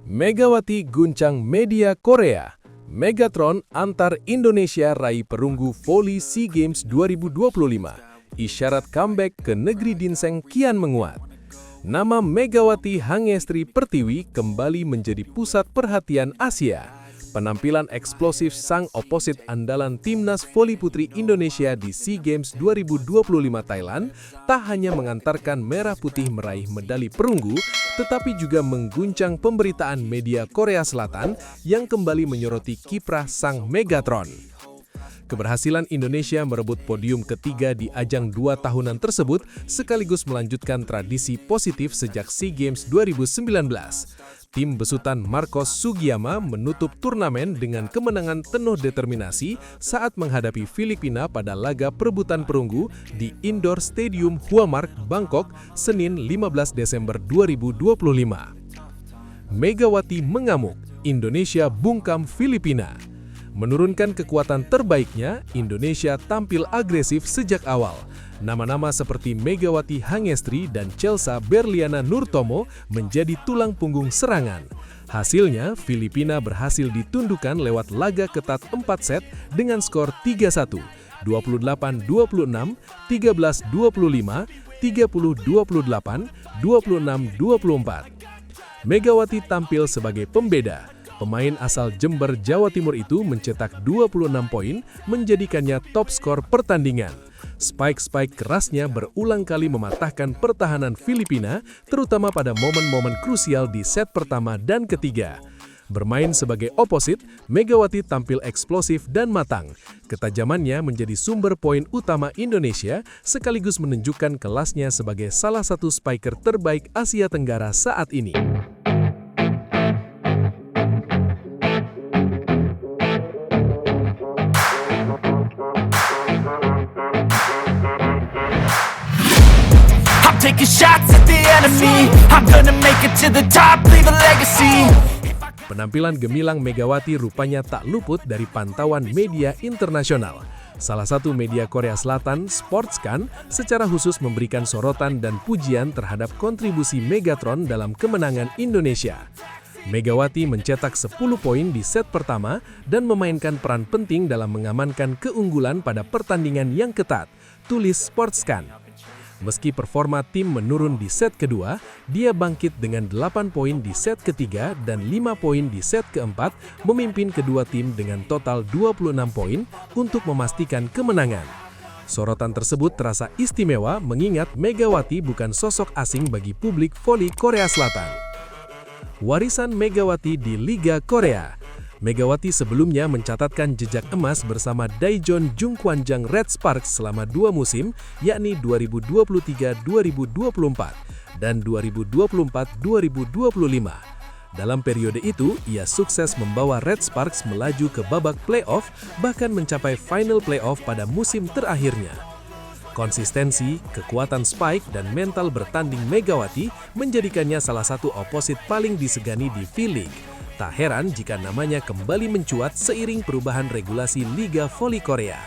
Megawati guncang media Korea. Megatron antar Indonesia raih perunggu voli SEA Games 2025. Isyarat comeback ke negeri ginseng kian menguat. Nama Megawati Hangestri Pertiwi kembali menjadi pusat perhatian Asia. Penampilan eksplosif sang oposit andalan timnas voli putri Indonesia di SEA Games 2025 Thailand tak hanya mengantarkan merah putih meraih medali perunggu, tetapi juga mengguncang pemberitaan media Korea Selatan yang kembali menyoroti kiprah sang Megatron. Keberhasilan Indonesia merebut podium ketiga di ajang 2 tahunan tersebut sekaligus melanjutkan tradisi positif sejak SEA Games 2019. Tim besutan Marcos Sugiyama menutup turnamen dengan kemenangan penuh determinasi saat menghadapi Filipina pada laga perebutan perunggu di Indoor Stadium Huamark, Bangkok, Senin 15 Desember 2025. Megawati mengamuk, Indonesia bungkam Filipina. Menurunkan kekuatan terbaiknya, Indonesia tampil agresif sejak awal. Nama-nama seperti Megawati Hangestri dan Chelsea Berliana Nurtomo menjadi tulang punggung serangan. Hasilnya, Filipina berhasil ditundukkan lewat laga ketat 4 set dengan skor 3-1, 28-26, 13-25, 30-28, 26-24. Megawati tampil sebagai pembeda. Pemain asal Jember, Jawa Timur itu mencetak 26 poin, menjadikannya top skor pertandingan. Spike-spike kerasnya berulang kali mematahkan pertahanan Filipina, terutama pada momen-momen krusial di set pertama dan ketiga. Bermain sebagai oposit, Megawati tampil eksplosif dan matang. Ketajamannya menjadi sumber poin utama Indonesia, sekaligus menunjukkan kelasnya sebagai salah satu spiker terbaik Asia Tenggara saat ini. Taking shots at the enemy. I'm gonna make it to the top, leave a legacy. Penampilan gemilang Megawati rupanya tak luput dari pantauan media internasional. Salah satu media Korea Selatan, Sportscan, secara khusus memberikan sorotan dan pujian terhadap kontribusi Megatron dalam kemenangan Indonesia. Megawati mencetak 10 poin di set pertama dan memainkan peran penting dalam mengamankan keunggulan pada pertandingan yang ketat, tulis Sportscan. Meski performa tim menurun di set kedua, dia bangkit dengan 8 poin di set ketiga dan 5 poin di set keempat, memimpin kedua tim dengan total 26 poin untuk memastikan kemenangan. Sorotan tersebut terasa istimewa mengingat Megawati bukan sosok asing bagi publik voli Korea Selatan. Warisan Megawati di Liga Korea. Megawati sebelumnya mencatatkan jejak emas bersama Daejeon Jungkwanjang Red Sparks selama 2 musim, yakni 2023-2024 dan 2024-2025. Dalam periode itu, ia sukses membawa Red Sparks melaju ke babak playoff, bahkan mencapai final playoff pada musim terakhirnya. Konsistensi, kekuatan Spike, dan mental bertanding Megawati menjadikannya salah satu oposit paling disegani di V-League. Tak heran jika namanya kembali mencuat seiring perubahan regulasi Liga Voli Korea.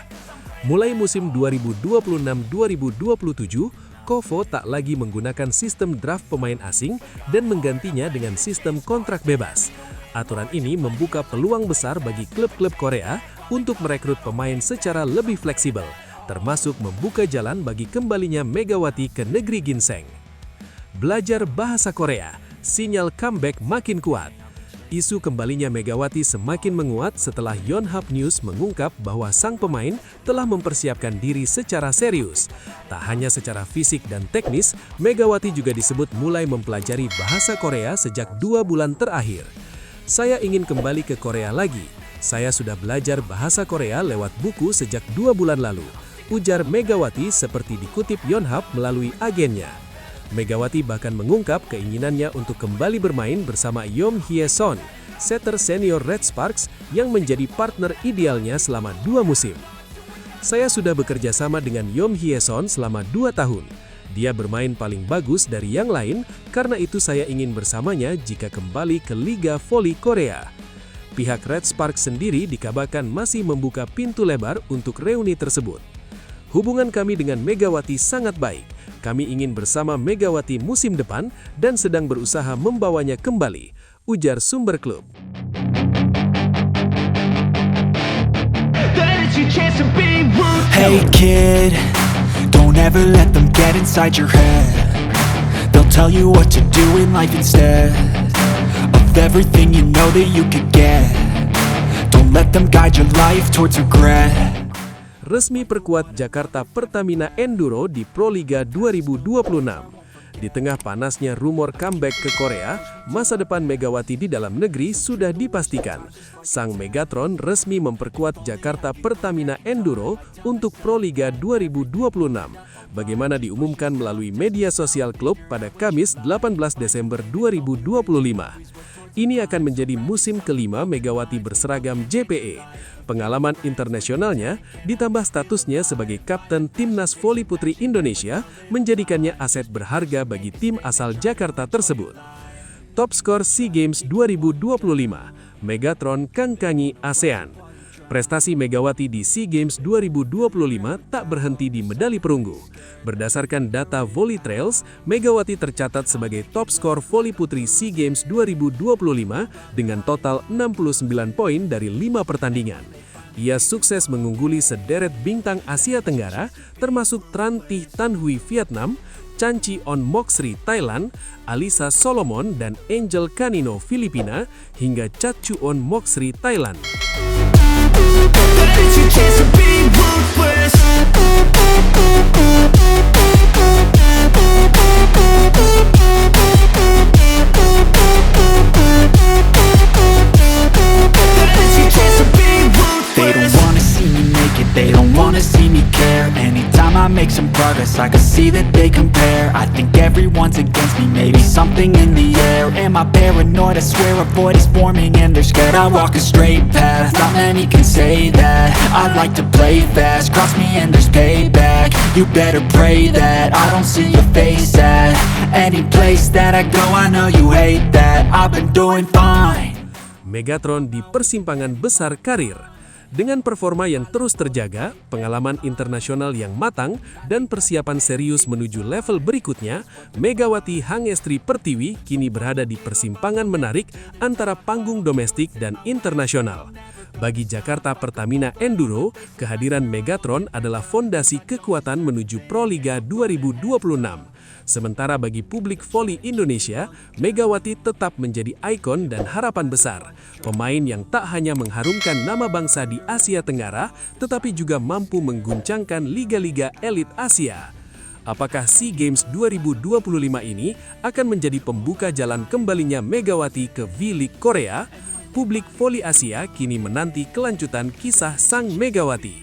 Mulai musim 2026-2027, KOVO tak lagi menggunakan sistem draft pemain asing dan menggantinya dengan sistem kontrak bebas. Aturan ini membuka peluang besar bagi klub-klub Korea untuk merekrut pemain secara lebih fleksibel, termasuk membuka jalan bagi kembalinya Megawati ke negeri ginseng. Belajar bahasa Korea, sinyal comeback makin kuat. Isu kembalinya Megawati semakin menguat setelah Yonhap News mengungkap bahwa sang pemain telah mempersiapkan diri secara serius. Tak hanya secara fisik dan teknis, Megawati juga disebut mulai mempelajari bahasa Korea sejak 2 bulan terakhir. Saya ingin kembali ke Korea lagi. Saya sudah belajar bahasa Korea lewat buku sejak 2 bulan lalu, ujar Megawati seperti dikutip Yonhap melalui agennya. Megawati bahkan mengungkap keinginannya untuk kembali bermain bersama Yom Hye-son, setter senior Red Sparks yang menjadi partner idealnya selama 2 musim. Saya sudah bekerja sama dengan Yom Hye-son selama 2 tahun. Dia bermain paling bagus dari yang lain, karena itu saya ingin bersamanya jika kembali ke Liga Voli Korea. Pihak Red Sparks sendiri dikabarkan masih membuka pintu lebar untuk reuni tersebut. Hubungan kami dengan Megawati sangat baik. Kami ingin bersama Megawati musim depan dan sedang berusaha membawanya kembali, ujar sumber klub. Hey kid, don't ever let them get inside your head. They'll tell you what to do in life instead of everything you know that you could get. Don't let them guide your life towards regret. Resmi perkuat Jakarta Pertamina Enduro di Proliga 2026. Di tengah panasnya rumor comeback ke Korea, masa depan Megawati di dalam negeri sudah dipastikan. Sang Megatron resmi memperkuat Jakarta Pertamina Enduro untuk Proliga 2026. Bagaimana diumumkan melalui media sosial klub pada Kamis 18 Desember 2025. Ini akan menjadi musim kelima Megawati berseragam JPE. Pengalaman internasionalnya ditambah statusnya sebagai kapten Timnas Voli Putri Indonesia menjadikannya aset berharga bagi tim asal Jakarta tersebut. Top skor SEA Games 2025, Megatron kangkangi ASEAN. Prestasi Megawati di SEA Games 2025 tak berhenti di medali perunggu. Berdasarkan data Volley Trails, Megawati tercatat sebagai top skor voli putri SEA Games 2025 dengan total 69 poin dari 5 pertandingan. Ia sukses mengungguli sederet bintang Asia Tenggara, termasuk Tran Thi Tan Huy Vietnam, Chan Chi On Moc Sri Thailand, Alisa Solomon dan Angel Canino Filipina, hingga Chat Chu On Moc Sri Thailand. They don't wanna see me make it, they don't wanna see me care. Anytime I make some progress, I can see that they compare. I think everyone's against me, maybe something in the air. Am I paranoid? I swear a void is forming and they're scared. I walk a straight path, not many can say that. I like to play fast, cross me and there's payback. You better pray that I don't see your face at any place that I go. I know you hate that, I've been doing fine. Megatron di persimpangan besar karir. Dengan performa yang terus terjaga, pengalaman internasional yang matang, dan persiapan serius menuju level berikutnya, Megawati Hangestri Pertiwi kini berada di persimpangan menarik antara panggung domestik dan internasional. Bagi Jakarta Pertamina Enduro, kehadiran Megatron adalah fondasi kekuatan menuju Proliga 2026. Sementara bagi publik voli Indonesia, Megawati tetap menjadi ikon dan harapan besar. Pemain yang tak hanya mengharumkan nama bangsa di Asia Tenggara, tetapi juga mampu mengguncangkan liga-liga elit Asia. Apakah SEA Games 2025 ini akan menjadi pembuka jalan kembalinya Megawati ke V-League Korea? Publik voli Asia kini menanti kelanjutan kisah sang Megawati.